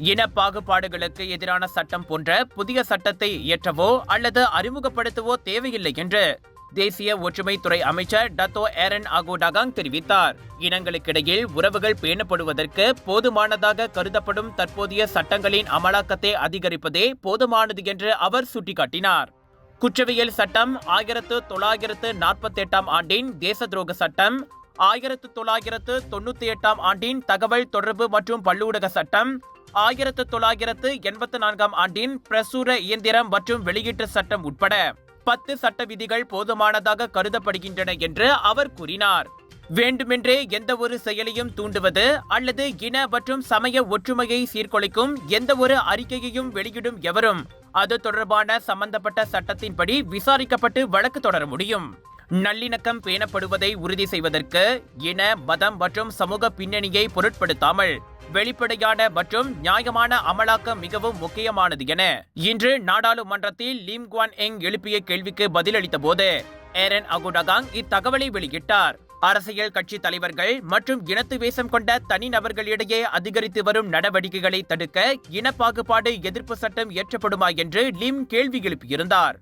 இன பாகுபாடுகளுக்கு எதிரான சட்டம் போன்ற புதிய சட்டத்தை இயற்றவோ அல்லது அறிமுகப்படுத்தவோ தேவையில்லை என்று தேசிய ஒற்றுமைத்துறை அமைச்சர் டத்தோ ஏரன் அகோடாகாங் தெரிவித்தார். இனங்களுக்கிடையில் உறவுகள் பேணப்படுவதற்கு போதுமானதாக கருதப்படும் தற்போதைய சட்டங்களின் அமலாக்கத்தை அதிகரிப்பதே போதுமானது என்று அவர் சுட்டிக்காட்டினார். குற்றவியல் சட்டம் 1948 ஆண்டின் தேச துரோக சட்டம், 1998 ஆண்டின் தகவல் தொடர்பு மற்றும் பல்லூடக சட்டம், 1984 ஆண்டின் பிரசுர இயந்திரம் மற்றும் வெளியீட்டு சட்டம் உட்பட 10 சட்ட விதிகள் போதுமானதாக கருதப்படுகின்றன என்று அவர் கூறினார். வேண்டுமென்றே எந்த ஒரு செயலையும் தூண்டுவது அல்லது இன மற்றும் சமய ஒற்றுமையை சீர்குலைக்கும் எந்த ஒரு அறிக்கையையும் வெளியிடும் எவரும் அது தொடர்பான சம்பந்தப்பட்ட சட்டத்தின்படி விசாரிக்கப்பட்டு வழக்கு தொடர முடியும். நல்லிணக்கம் பேணப்படுவதை உறுதி செய்வதற்கு இன, மதம் மற்றும் சமூக பின்னணியை பொருட்படுத்தாமல் வெளிப்படையான மற்றும் நியாயமான அமலாக்கம் மிகவும் முக்கியமானது என இன்று நாடாளுமன்றத்தில் லிம் குவான் எங் எழுப்பிய கேள்விக்கு பதிலளித்த போது ஏரன் அகோடாகாங் இத்தகவலை வெளியிட்டார். அரசியல் கட்சி தலைவர்கள் மற்றும் இனத்து வேஷம் கொண்ட தனிநபர்களிடையே அதிகரித்து வரும் நடவடிக்கைகளை தடுக்க இனப்பாகுபாடு எதிர்ப்பு சட்டம் இயற்றப்படுமா என்று லிம் கேள்வி எழுப்பியிருந்தார்.